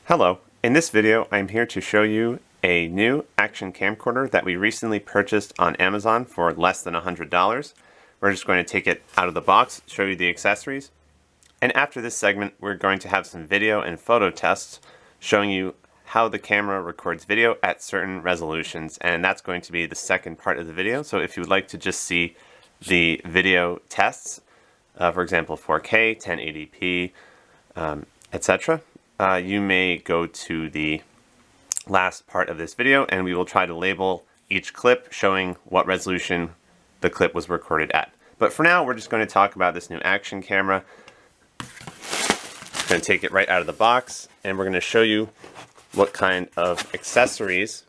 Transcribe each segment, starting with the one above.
Hello, in this video I'm here to show you a new action camcorder that we recently purchased on Amazon for less than $100. We're just going to take it out of the box, show you the accessories, and after this segment we're going to have some video and photo tests showing you how the camera records video at certain resolutions, and that's going to be the second part of the video. So if you would like to just see the video tests, for example 4K, 1080p, etc., you may go to the last part of this video and we will try to label each clip showing what resolution the clip was recorded at. But for now we're just going to talk about this new action camera. I'm going to take it right out of the box and we're going to show you what kind of accessories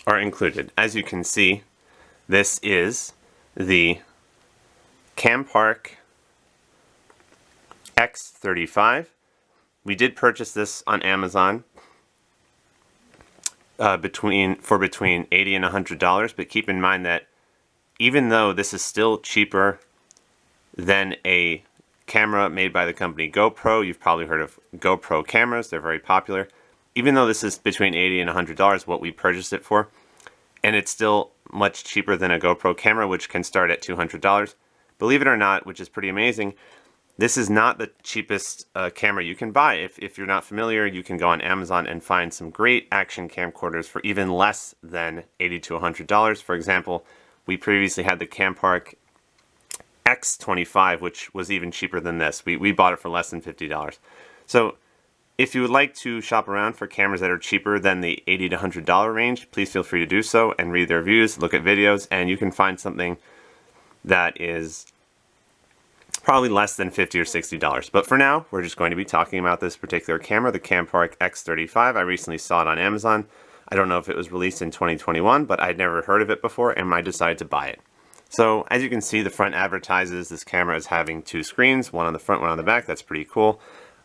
are included. As you can see, this is the Campark X35. We did purchase this on Amazon between $80 and $100, but keep in mind that even though this is still cheaper than a camera made by the company GoPro, you've probably heard of GoPro cameras, they're very popular. Even though this is between $80 and $100, what we purchased it for, and it's still much cheaper than a GoPro camera, which can start at $200. Believe it or not, which is pretty amazing, this is not the cheapest camera you can buy. If you're not familiar, you can go on Amazon and find some great action camcorders for even less than $80 to $100. For example, we previously had the Campark X35, which was even cheaper than this. We bought it for less than $50. So if you would like to shop around for cameras that are cheaper than the $80 to $100 range, please feel free to do so and read their reviews, look at videos, and you can find something that is probably less than $50 or $60. But for now, we're just going to be talking about this particular camera, the Campark X35. I recently saw it on Amazon. I don't know if it was released in 2021, but I'd never heard of it before, and I decided to buy it. So as you can see, the front advertises this camera as having two screens, one on the front, one on the back. That's pretty cool.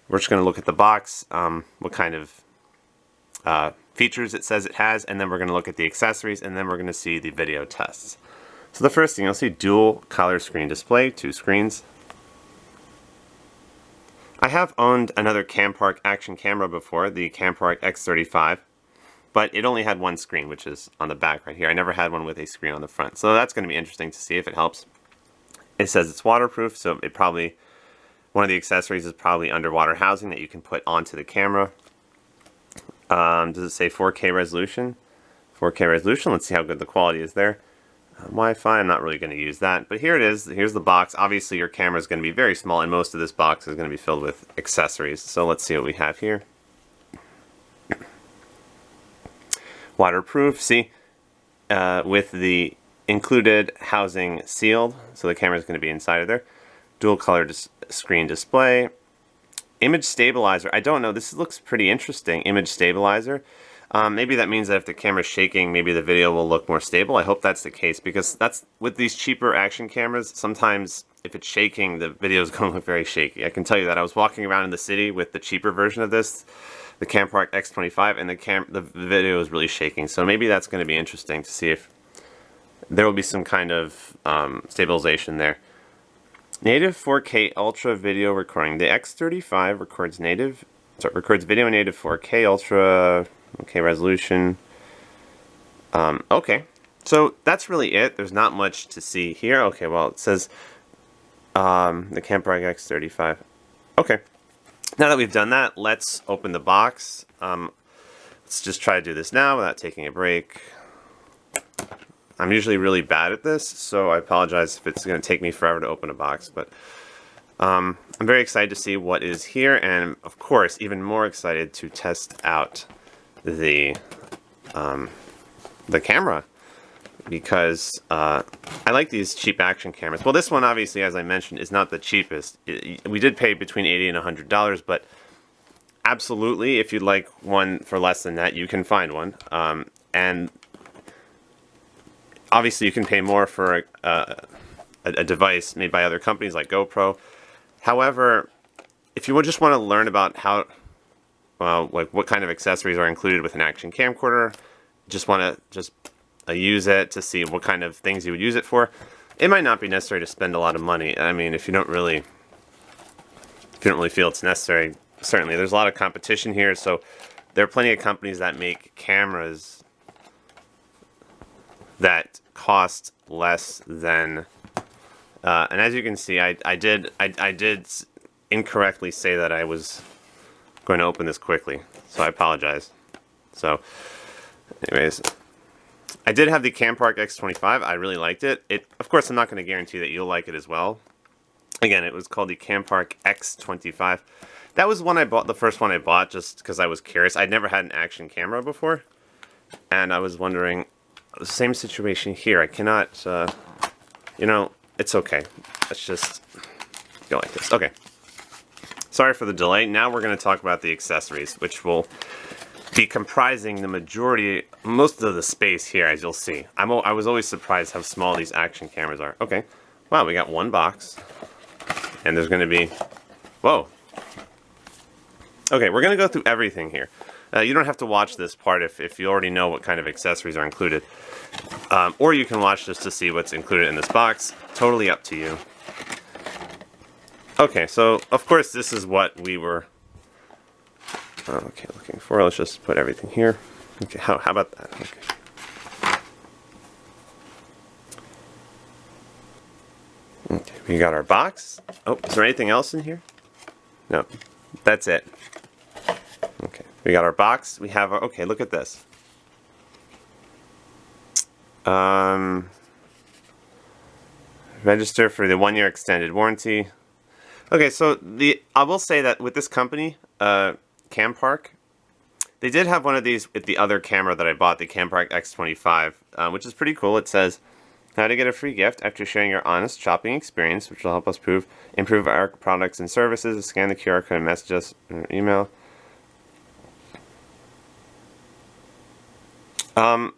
We're just going to look at the box, what kind of features it says it has, and then we're going to look at the accessories, and then we're going to see the video tests. So the first thing, you'll see dual color screen display, two screens. I have owned another Campark action camera before, the Campark X35, but it only had one screen, which is on the back right here. I never had one with a screen on the front, so that's going to be interesting to see if it helps. It says it's waterproof, so it probably, one of the accessories is probably underwater housing that you can put onto the camera. Does it say 4K resolution? 4K resolution, let's see how good the quality is there. Wi-Fi, I'm not really going to use that, but here it is. Here's the box. Obviously your camera is going to be very small and most of this box is going to be filled with accessories. So let's see what we have here. Waterproof, see, with the included housing sealed, so the camera is going to be inside of there. Dual color screen display. Image stabilizer, I don't know, this looks pretty interesting. Image stabilizer. Maybe that means that if the camera's shaking, maybe the video will look more stable. I hope that's the case, because that's with these cheaper action cameras, sometimes if it's shaking, the video is going to look very shaky. I can tell you that. I was walking around in the city with the cheaper version of this, the Campark X25, and the video is really shaking. So maybe that's going to be interesting to see if there will be some kind of stabilization there. Native 4K Ultra Video Recording. The X35 records video in native 4K Ultra. Okay, resolution. Okay, so that's really it. There's not much to see here. Okay, well, it says the Campark X35. Okay, now that we've done that, let's open the box. Let's just try to do this now without taking a break. I'm usually really bad at this, so I apologize if it's going to take me forever to open a box, but I'm very excited to see what is here, and of course, even more excited to test out the camera, because I like these cheap action cameras. Well, this one obviously, as I mentioned, is not the cheapest. We did pay between $80 and $100, but absolutely, if you'd like one for less than that, you can find one. And obviously, you can pay more for a device made by other companies like GoPro. However, if you would just want to learn about how like what kind of accessories are included with an action camcorder, just want to use it to see what kind of things you would use it for, it might not be necessary to spend a lot of money. I mean, if you don't really feel it's necessary, certainly there's a lot of competition here, so there are plenty of companies that make cameras that cost less than, and as you can see, I did incorrectly say that I was going to open this quickly, so I apologize. So anyways, I did have the Campark X35. I really liked it. Of course, I'm not going to guarantee that you'll like it as well. Again, it was called the Campark X25. That was one I bought, the first one I bought, just because I was curious. I'd never had an action camera before, and I was wondering, the same situation here. I cannot, you know, it's okay. Let's just go like this. Okay. Sorry for the delay. Now we're going to talk about the accessories, which will be comprising the majority, most of the space here, as you'll see. I was always surprised how small these action cameras are. Okay. Wow, we got one box. And there's going to be, whoa. Okay, we're going to go through everything here. You don't have to watch this part if you already know what kind of accessories are included. Or you can watch this to see what's included in this box. Totally up to you. Okay, so of course this is what we were looking for. Let's just put everything here. Okay, how about that? Okay. Okay, we got our box. Oh, is there anything else in here? No, that's it. Okay, we got our box. We have our, okay, look at this. Register for the 1-year extended warranty. Okay, so I will say that with this company, Campark, they did have one of these with the other camera that I bought, the Campark X35, which is pretty cool. It says, how to get a free gift after sharing your honest shopping experience, which will help us improve our products and services. Scan the QR code and message us or email. I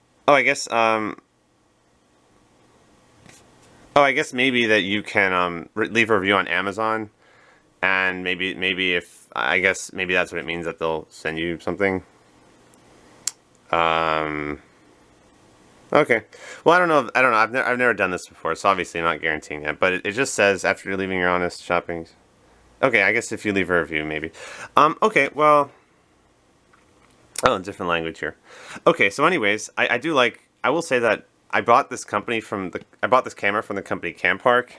guess maybe that you can leave a review on Amazon, and maybe if I guess maybe that's what it means, that they'll send you something. Okay. Well, I don't know. I've never done this before, so obviously I'm not guaranteeing that. But it just says after you're leaving your honest shopping. Okay, I guess if you leave a review, maybe. Okay. Well. Oh, different language here. Okay. So, anyways, I do like. I will say that I bought this camera from the company Campark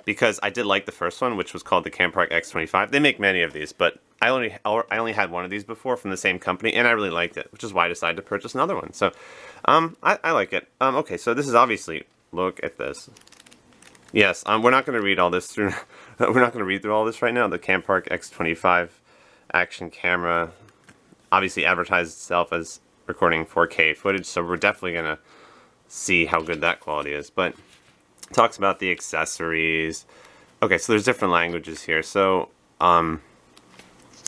because I did like the first one, which was called the Campark X25. They make many of these, but I only had one of these before from the same company, and I really liked it, which is why I decided to purchase another one. So, I like it. Okay, so this is obviously, look at this. Yes, we're not going to read all this through. We're not going to read through all this right now. The Campark X25 action camera obviously advertises itself as recording 4K footage, so we're definitely going to see how good that quality is. But it talks about the accessories. Okay, so there's different languages here. So,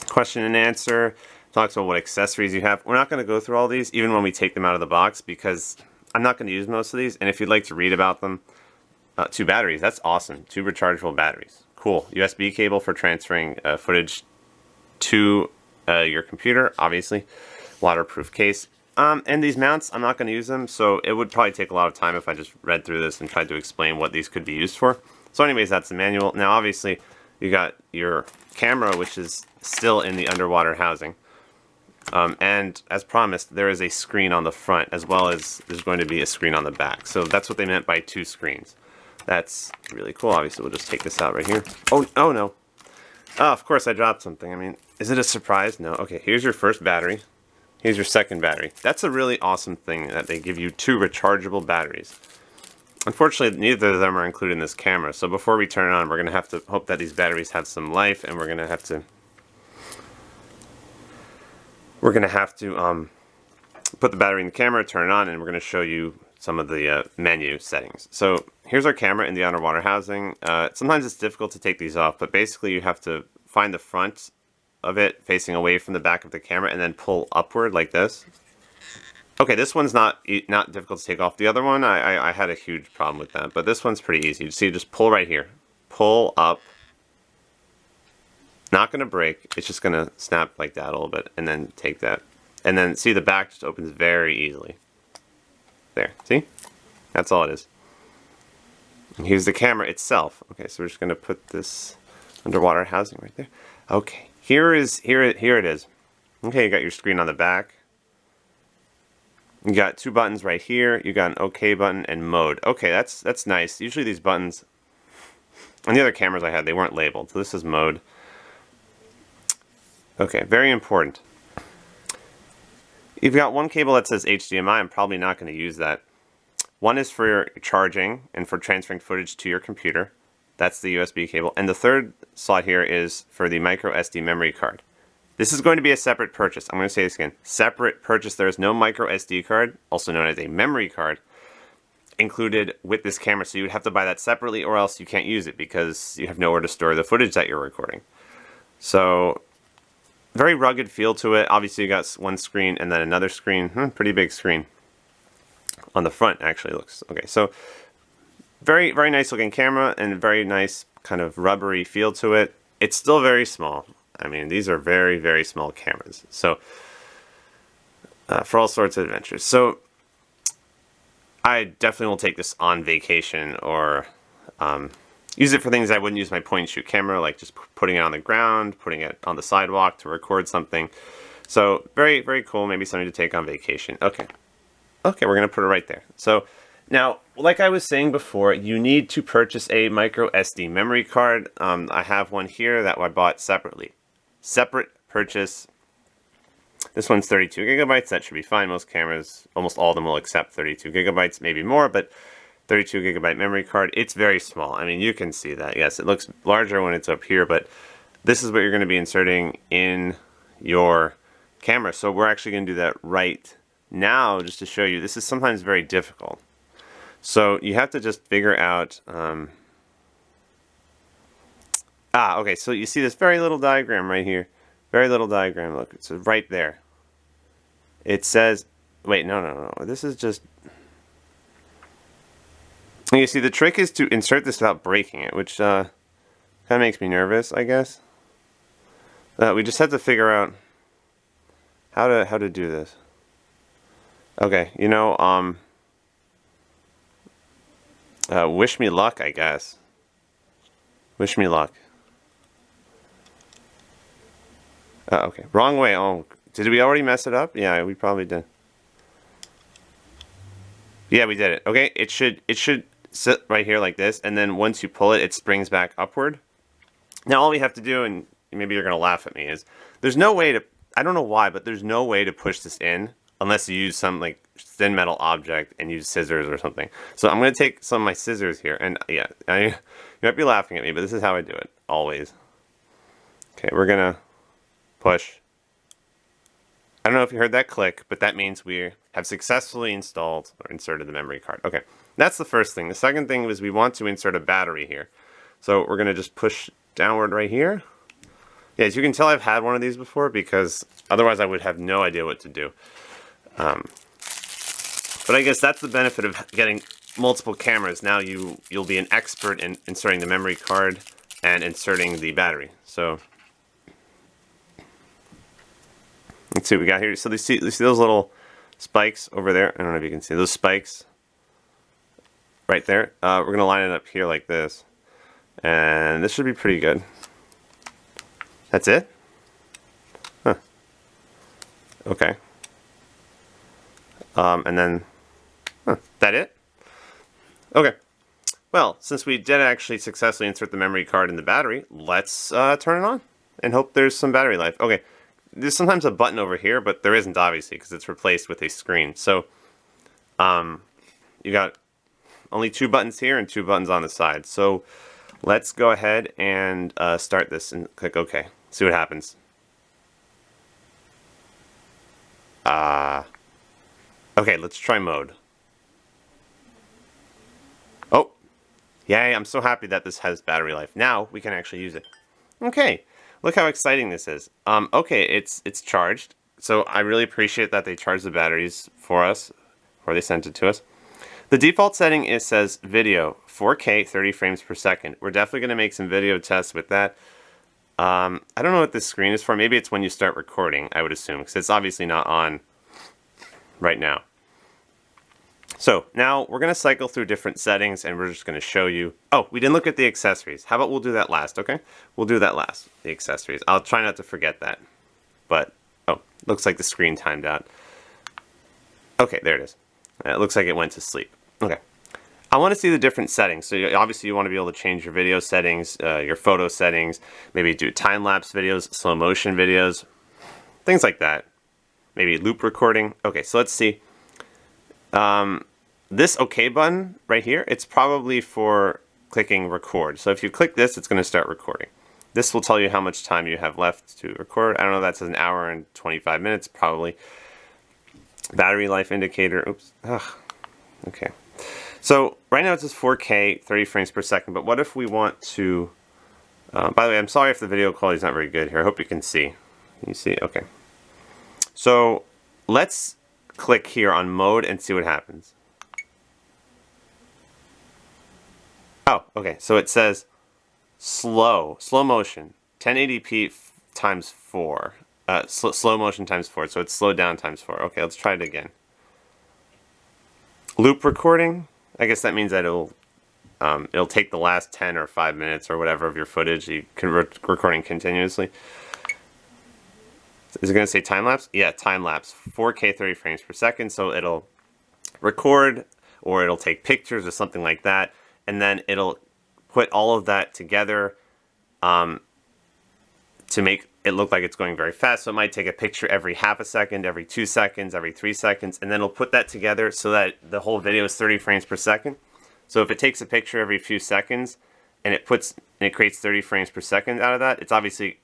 question and answer talks about what accessories you have. We're not going to go through all these, even when we take them out of the box, because I'm not going to use most of these. And if you'd like to read about them, 2 batteries. That's awesome. 2 rechargeable batteries. Cool. USB cable for transferring footage to your computer, obviously. Waterproof case. And these mounts, I'm not going to use them, so it would probably take a lot of time if I just read through this and tried to explain what these could be used for. So anyways, that's the manual. Now, obviously, you got your camera, which is still in the underwater housing. And as promised, there is a screen on the front, as well as there's going to be a screen on the back. So that's what they meant by 2 screens. That's really cool. Obviously, we'll just take this out right here. Oh no. Oh, of course I dropped something. I mean, is it a surprise? No. Okay, here's your first battery. Here's your second battery. That's a really awesome thing that they give you 2 rechargeable batteries. Unfortunately, neither of them are included in this camera. So before we turn it on, we're going to have to hope that these batteries have some life, and we're going to have to put the battery in the camera, turn it on, and we're going to show you some of the menu settings. So here's our camera in the underwater housing. Sometimes it's difficult to take these off, but basically you have to find the front of it facing away from the back of the camera and then pull upward like this. Okay, this one's not difficult to take off. The other one, I had a huge problem with that, but this one's pretty easy. You see, just pull right here. Pull up. Not going to break. It's just going to snap like that a little bit, and then take that. And then, see, the back just opens very easily. There, see? That's all it is. And here's the camera itself. Okay, so we're just going to put this underwater housing right there. Okay, here it is. Okay, you got your screen on the back. You got two buttons right here. You got an OK button and mode. Okay, that's nice. Usually these buttons on the other cameras I had, they weren't labeled. So this is mode. Okay, very important. You've got one cable that says HDMI. I'm probably not going to use that. One is for charging and for transferring footage to your computer. That's the USB cable. And the third slot here is for the micro SD memory card. This is going to be a separate purchase. I'm going to say this again. Separate purchase. There is no micro SD card, also known as a memory card, included with this camera. So you would have to buy that separately or else you can't use it because you have nowhere to store the footage that you're recording. So very rugged feel to it. Obviously you got one screen and then another screen. Pretty big screen. On the front actually looks. Okay, so very, very nice looking camera and very nice kind of rubbery feel to it. It's still very small. I mean, these are very, very small cameras. So, for all sorts of adventures. So, I definitely will take this on vacation or use it for things I wouldn't use my point and shoot camera, like just putting it on the ground, putting it on the sidewalk to record something. So, very, very cool. Maybe something to take on vacation. Okay. Okay, we're going to put it right there. So, now, like I was saying before, you need to purchase a micro SD memory card. I have one here that I bought separately. Separate purchase. This one's 32 gigabytes. That should be fine. Most cameras, almost all of them will accept 32 gigabytes, maybe more, but 32 gigabyte memory card. It's very small. I mean, you can see that. Yes, it looks larger when it's up here, but this is what you're going to be inserting in your camera. So we're actually going to do that right now just to show you. This is sometimes very difficult. So you have to just figure out, okay, so you see this very little diagram right here. Very little diagram, look, it's right there. It says, wait, no, this is just, you see the trick is to insert this without breaking it, which kind of makes me nervous, I guess. We just have to figure out how to do this. Okay, you know, wish me luck, I guess. Wish me luck. Okay, wrong way. Oh, did we already mess it up? Yeah, we probably did. Yeah, we did it. Okay, it should sit right here like this, and then once you pull it, it springs back upward. Now all we have to do, and maybe you're gonna laugh at me, is there's no way to, I don't know why, but there's no way to push this in unless you use some like thin metal object and use scissors or something. So I'm gonna take some of my scissors here, and yeah, you might be laughing at me, but this is how I do it, always. Okay, we're gonna push. I don't know if you heard that click, but that means we have successfully installed or inserted the memory card. Okay, that's the first thing. The second thing is we want to insert a battery here. So we're gonna just push downward right here. Yeah, as you can tell, I've had one of these before because otherwise I would have no idea what to do. But I guess that's the benefit of getting multiple cameras. Now you'll be an expert in inserting the memory card and inserting the battery. So let's see what we got here. So you see those little spikes over there? I don't know if you can see those spikes right there. We're going to line it up here like this. And this should be pretty good. That's it? Huh. Okay. And then, that it? Okay. Well, since we did actually successfully insert the memory card in the battery, let's turn it on and hope there's some battery life. Okay. There's sometimes a button over here, but there isn't obviously because it's replaced with a screen. So, you got only 2 buttons here and 2 buttons on the side. So, let's go ahead and start this and click OK. See what happens. Okay, let's try mode. Oh, yay, I'm so happy that this has battery life. Now we can actually use it. Okay, look how exciting this is. Okay, it's charged. So I really appreciate that they charged the batteries for us, or they sent it to us. The default setting says video, 4K, 30 frames per second. We're definitely going to make some video tests with that. I don't know what this screen is for. Maybe it's when you start recording, I would assume, because it's obviously not on right now. So now we're going to cycle through different settings and we're just going to show you. Oh, we didn't look at the accessories. How about we'll do that last, okay? We'll do that last, the accessories. I'll try not to forget that. But, oh, looks like the screen timed out. Okay, there it is. It looks like it went to sleep. Okay. I want to see the different settings. So obviously you want to be able to change your video settings, your photo settings, maybe do time-lapse videos, slow motion videos, things like that. Maybe loop recording. Okay, so let's see. This OK button right here, it's probably for clicking record. So if you click this, it's going to start recording. This will tell you how much time you have left to record. I don't know, that says an hour and 25 minutes, probably. Battery life indicator, oops. Ugh. Okay. So right now it says 4K, 30 frames per second, but what if we want to, by the way, I'm sorry if the video quality is not very good here. I hope you can see. Can you see? Okay. So let's click here on mode and see what happens. Oh, okay. So it says slow motion, 1080p times 4. Slow motion times 4. So it's slowed down times 4. Okay, let's try it again. Loop recording. I guess that means that it'll take the last 10 or 5 minutes or whatever of your footage. You can recording continuously. Is it going to say time lapse? Yeah, time lapse. 4K 30 frames per second. So it'll record or it'll take pictures or something like that, and then it'll put all of that together to make it look like it's going very fast. So it might take a picture every half a second, every 2 seconds, every 3 seconds, and then it'll put that together so that the whole video is 30 frames per second. So if it takes a picture every few seconds and it creates 30 frames per second out of that, it's obviously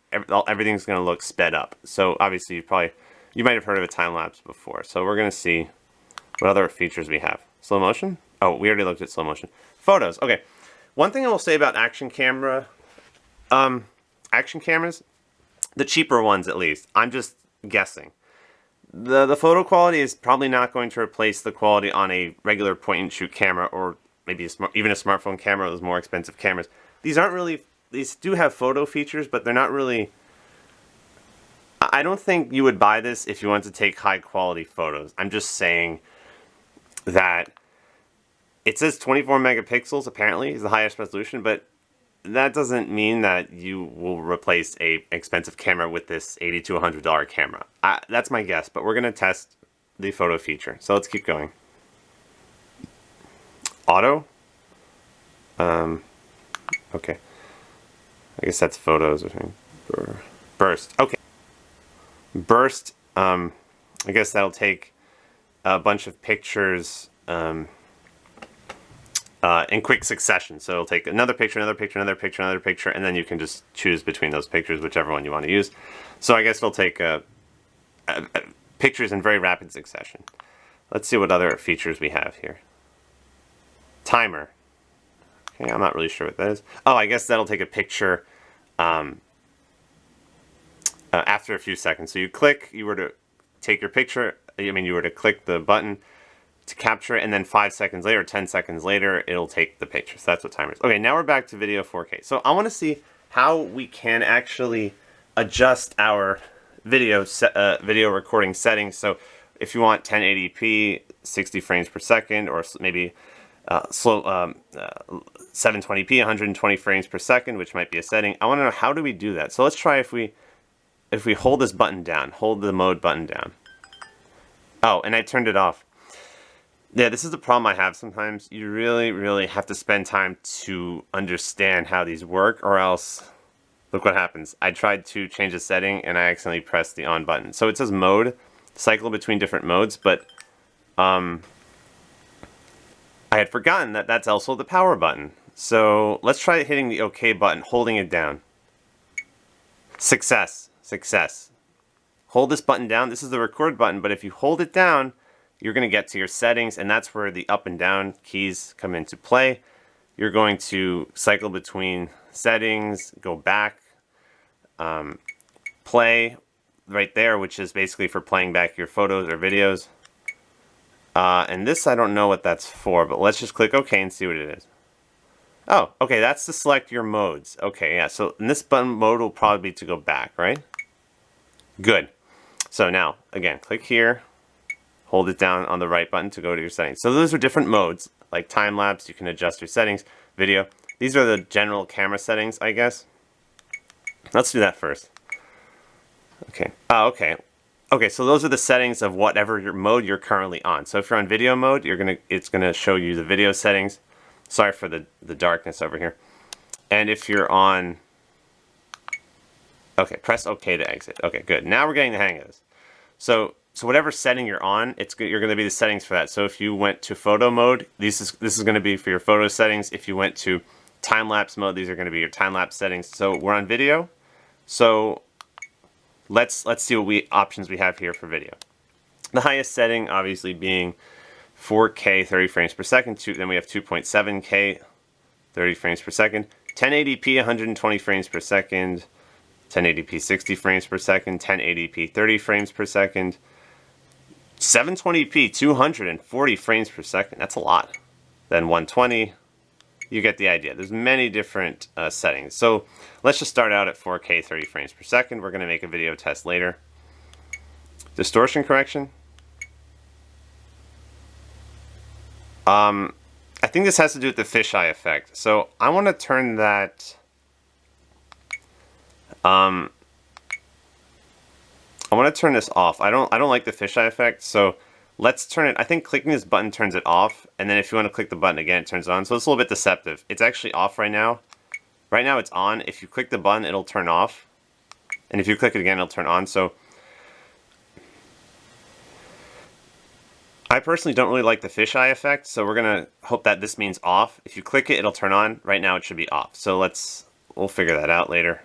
everything's going to look sped up. So obviously you might have heard of a time lapse before. So we're going to see what other features we have. Slow motion? Oh, we already looked at slow motion. Photos. Okay. One thing I will say about action cameras, the cheaper ones at least, I'm just guessing. The photo quality is probably not going to replace the quality on a regular point and shoot camera, or maybe even a smartphone camera, those more expensive cameras. These do have photo features, but they're not really, I don't think you would buy this if you want to take high quality photos. I'm just saying that it says 24 megapixels apparently is the highest resolution, but that doesn't mean that you will replace a expensive camera with this $80 to $100 camera. That's my guess, but we're going to test the photo feature. So let's keep going. Auto. Okay. I guess that's photos. Burst. Okay. Burst. I guess that'll take a bunch of pictures in quick succession. So it'll take another picture, another picture, another picture, another picture, and then you can just choose between those pictures, whichever one you want to use. So I guess it'll take pictures in very rapid succession. Let's see what other features we have here. Timer. Okay, I'm not really sure what that is. Oh, I guess that'll take a picture after a few seconds. So you were to take your picture, you were to click the button to capture it, and then 5 seconds later, 10 seconds later, it'll take the picture. So that's what timer is. Okay, now we're back to video 4K. So I want to see how we can actually adjust our video recording settings. So if you want 1080p, 60 frames per second, or maybe 720p, 120 frames per second, which might be a setting. I want to know, how do we do that? So let's try if we hold this button down, hold the mode button down. Oh, and I turned it off. Yeah, this is the problem I have sometimes. You really, really have to spend time to understand how these work, or else, look what happens. I tried to change a setting and I accidentally pressed the on button. So it says mode, cycle between different modes, but I had forgotten that that's also the power button. So let's try hitting the OK button, holding it down. Success. Hold this button down. This is the record button, but if you hold it down, you're going to get to your settings, and that's where the up and down keys come into play. You're going to cycle between settings, go back, play right there, which is basically for playing back your photos or videos. And this, I don't know what that's for, but let's just click OK and see what it is. Oh, okay, that's to select your modes. Okay, yeah, so in this button, mode will probably be to go back, right? Good. So now, again, click here, hold it down on the right button to go to your settings. So those are different modes, like time lapse, you can adjust your settings, video. These are the general camera settings, I guess. Let's do that first. Okay. Okay, so those are the settings of whatever your mode you're currently on. So if you're on video mode, it's gonna show you the video settings. Sorry for the darkness over here. And if you're on, okay, press OK to exit. Okay, good. Now we're getting the hang of this. So whatever setting you're on, you're going to be the settings for that. So if you went to photo mode, this is going to be for your photo settings. If you went to time lapse mode, these are going to be your time lapse settings. So we're on video. So let's see what options we have here for video. The highest setting obviously being 4K 30 frames per second. Then we have 2.7K 30 frames per second. 1080p 120 frames per second. 1080p 60 frames per second. 1080p 30 frames per second. 720p 240 frames per second. That's a lot. Then 120. You get the idea. There's many different settings. So let's just start out at 4K 30 frames per second. We're going to make a video test later. Distortion correction. I think this has to do with the fisheye effect. So I want to turn that. I want to turn this off. I don't like the fisheye effect, so let's turn it. I think clicking this button turns it off, and then if you want to click the button again, it turns it on. So it's a little bit deceptive. It's actually off right now. Right now it's on. If you click the button, it'll turn off, and if you click it again, it'll turn on. So I personally don't really like the fisheye effect, so we're gonna hope that this means off. If you click it, it'll turn on. Right now it should be off. So we'll figure that out later.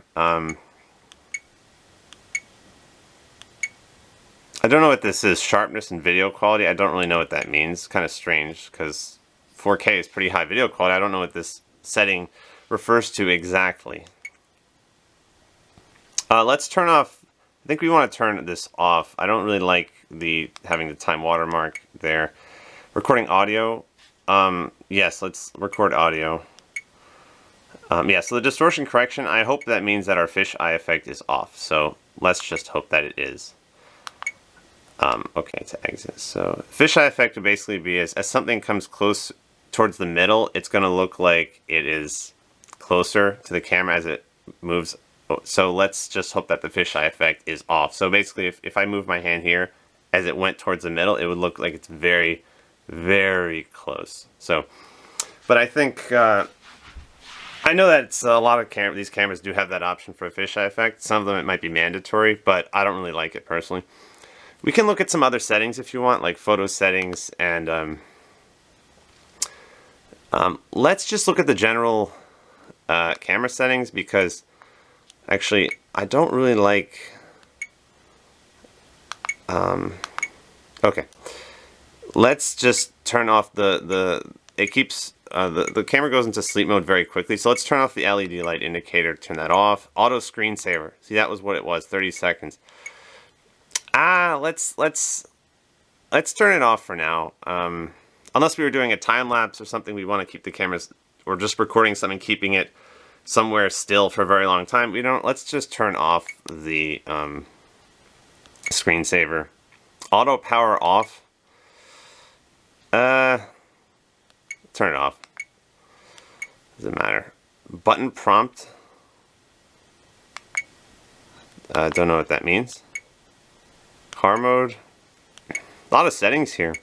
I don't know what this is, sharpness and video quality. I don't really know what that means. Kind of strange because 4K is pretty high video quality. I don't know what this setting refers to exactly. Let's turn off. I think we want to turn this off. I don't really like having the time watermark there. Recording audio. Yes, let's record audio. Yeah, so the distortion correction, I hope that means that our fisheye effect is off. So let's just hope that it is. Okay, to exit. So fisheye effect would basically be as something comes close towards the middle, it's going to look like it is closer to the camera as it moves. So let's just hope that the fisheye effect is off. So basically, if I move my hand here, as it went towards the middle, it would look like it's very, very close. So, but I think, I know that it's a lot of these cameras do have that option for a fisheye effect. Some of them it might be mandatory, but I don't really like it personally. We can look at some other settings if you want, like photo settings, and let's just look at the general camera settings, because actually I don't really like okay, let's just turn off the camera goes into sleep mode very quickly, so let's turn off the LED light indicator, turn that off. Auto screensaver, see, that was what it was, 30 seconds. Let's turn it off for now. Unless we were doing a time lapse or something, we want to keep the cameras, or just recording something, keeping it somewhere still for a very long time. Let's just turn off the screensaver. Auto power off. Turn it off. Doesn't matter. Button prompt. Don't know what that means. Car mode. A lot of settings here.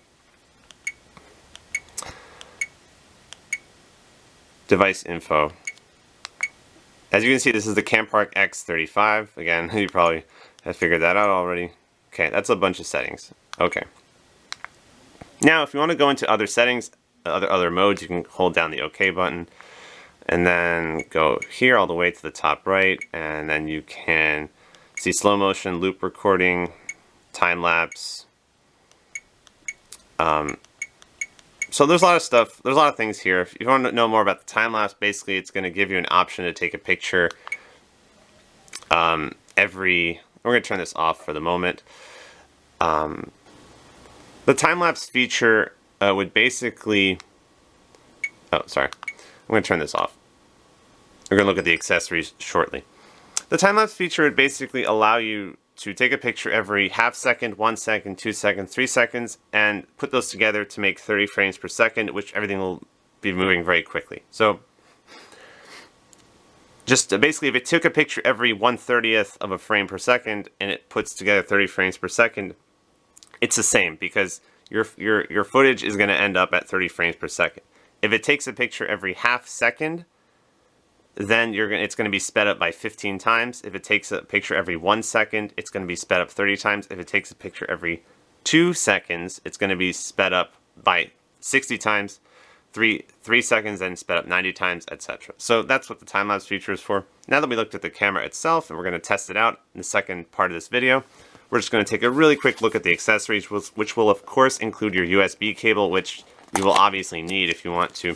Device info. As you can see, this is the Campark X35. Again, you probably have figured that out already. Okay, that's a bunch of settings. Okay. Now, if you want to go into other settings, other modes, you can hold down the OK button, and then go here all the way to the top right, and then you can see slow motion, loop recording, time lapse. So there's a lot of stuff, there's a lot of things here. If you want to know more about the time lapse, basically it's going to give you an option to take a picture we're going to turn this off for the moment. The time lapse feature would basically, I'm going to turn this off. We're going to look at the accessories shortly. The time lapse feature would basically allow you to take a picture every half second, 1 second, 2 seconds, 3 seconds, and put those together to make 30 frames per second, which everything will be moving very quickly. So just basically, if it took a picture every 1/30th of a frame per second and it puts together 30 frames per second, it's the same, because your footage is going to end up at 30 frames per second. If it takes a picture every half second, then it's going to be sped up by 15 times. If it takes a picture every 1 second, it's going to be sped up 30 times. If it takes a picture every 2 seconds, it's going to be sped up by 60 times. 3 seconds, then sped up 90 times, etc. So that's what the time-lapse feature is for. Now that we looked at the camera itself, and we're going to test it out in the second part of this video, we're just going to take a really quick look at the accessories, which will of course include your USB cable, which you will obviously need if you want to.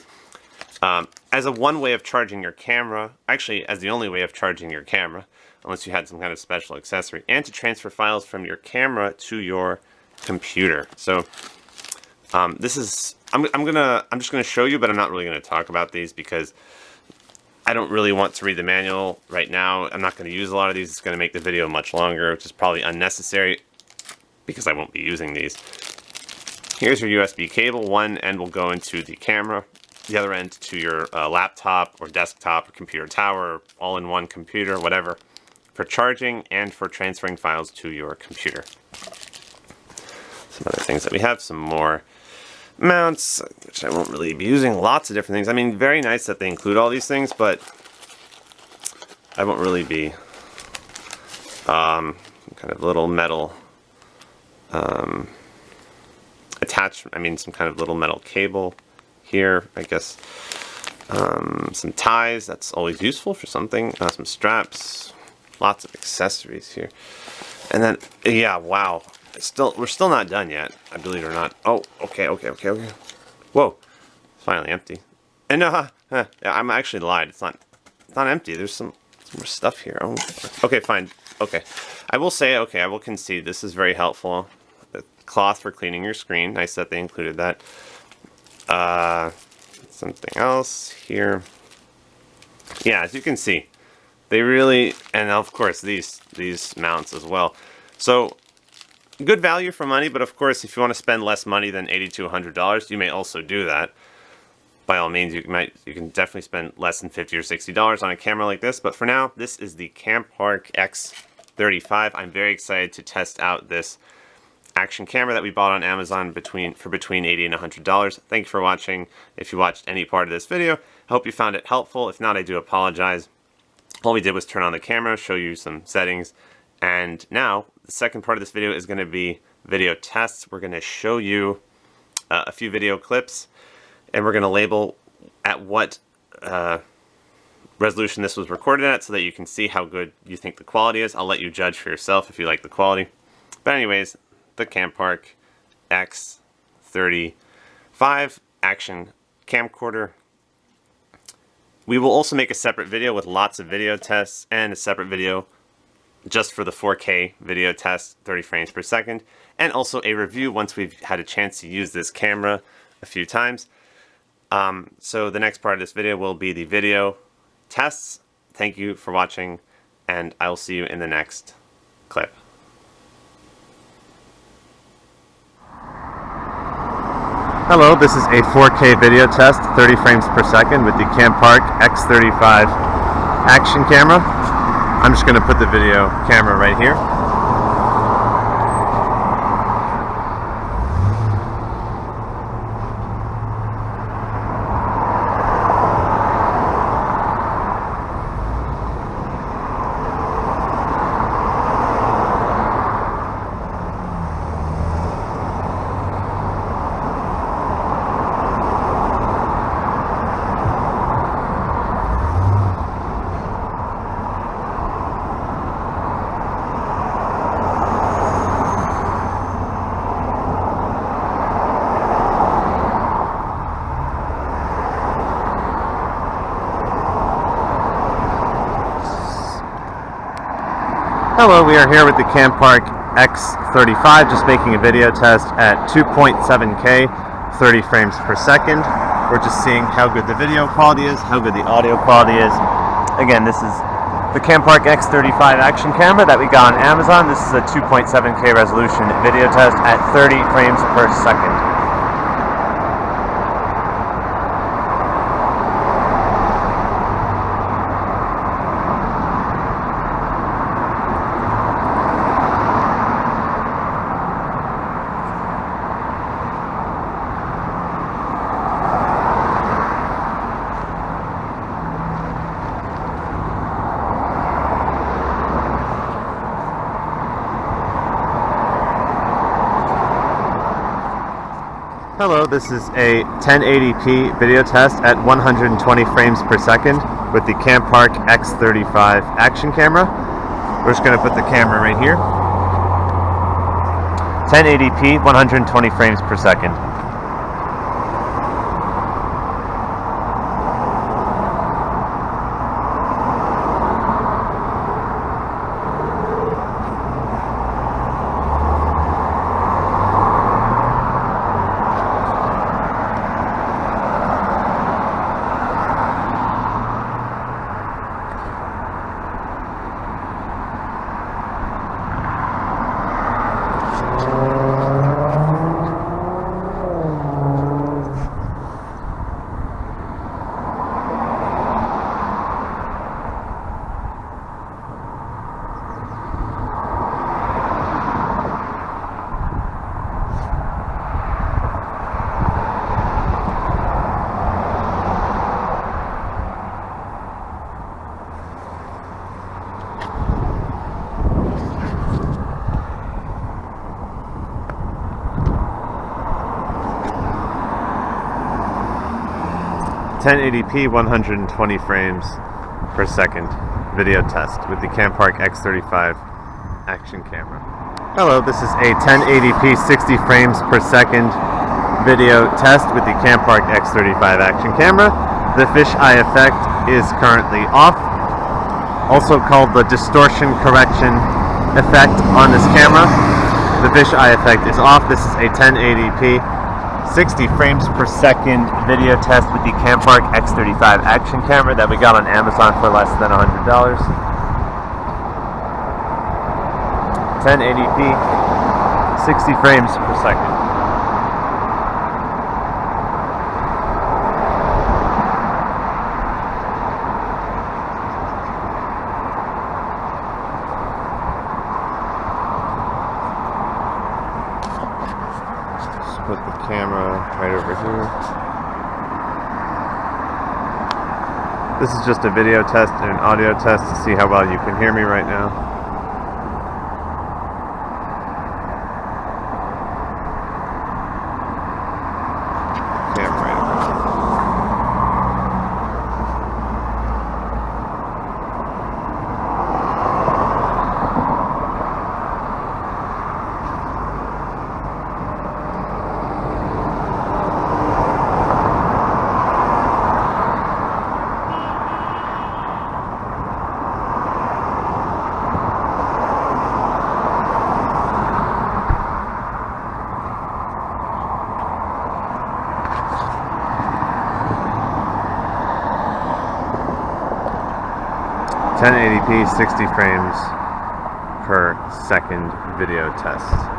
As a one way of charging your camera, actually as the only way of charging your camera, unless you had some kind of special accessory, and to transfer files from your camera to your computer. So this is, I'm just gonna show you, but I'm not really gonna talk about these because I don't really want to read the manual right now. I'm not gonna use a lot of these. It's gonna make the video much longer, which is probably unnecessary because I won't be using these. Here's your USB cable. One end will go into the camera, the other end to your laptop or desktop or computer tower, all in one computer, whatever, for charging and for transferring files to your computer. Some other things that we have, some more mounts, which I won't really be using. Lots of different things. I mean, very nice that they include all these things, but I won't really be kind of little metal attachment. I mean, some kind of little metal cable here, I guess. Some ties, that's always useful for something. Some straps, lots of accessories here. And then, yeah, wow. We're still not done yet, I believe it or not. Oh, okay. Whoa, it's finally empty. And I'm actually lied. It's not empty. There's some more stuff here. Oh, okay, fine. Okay, I will say, okay, I will concede this is very helpful. The cloth for cleaning your screen. Nice that they included that. Something else here. Yeah, as you can see, they really, and of course these mounts as well. So good value for money, but of course if you want to spend less money than $80 to $100, you may also do that. By all means, you can definitely spend less than $50 or $60 on a camera like this. But for now, this is the Campark X35. I'm very excited to test out this action camera that we bought on Amazon for between $80 and $100. Thank you for watching. If you watched any part of this video, I hope you found it helpful. If not, I do apologize. All we did was turn on the camera, show you some settings, and now the second part of this video is going to be video tests. We're going to show you a few video clips, and we're going to label at what resolution this was recorded at so that you can see how good you think the quality is. I'll let you judge for yourself if you like the quality. But anyways, the Campark X35 action camcorder. We will also make a separate video with lots of video tests and a separate video just for the 4K video test, 30 frames per second, and also a review once we've had a chance to use this camera a few times. So the next part of this video will be the video tests. Thank you for watching, and I will see you in the next clip. Hello, this is a 4K video test, 30 frames per second with the Campark X35 action camera. I'm just going to put the video camera right here. Hello, we are here with the Campark X35, just making a video test at 2.7K, 30 frames per second. We're just seeing how good the video quality is, how good the audio quality is. Again, this is The Campark X35 action camera that we got on Amazon. This is a 2.7K resolution video test at 30 frames per second. Hello, this is a 1080p video test at 120 frames per second with the Campark X35 action camera. We're just going to put the camera right here. 1080p, 120 frames per second. (1080p, 120 frames per second video test with the Campark X35 action camera. Hello, this is a 1080p 60 frames per second video test with the Campark X35 action camera. The fisheye effect is currently off, also called the distortion correction effect on this camera. The fisheye effect is off. This is a 1080p 60 frames per second video test with the Campark X35 action camera that we got on Amazon for less than $100. 1080p, 60 frames per second. Put the camera right over here. This is just a video test and an audio test to see how well you can hear me right now. Camera right over here. 1080p, 60 frames per second video test.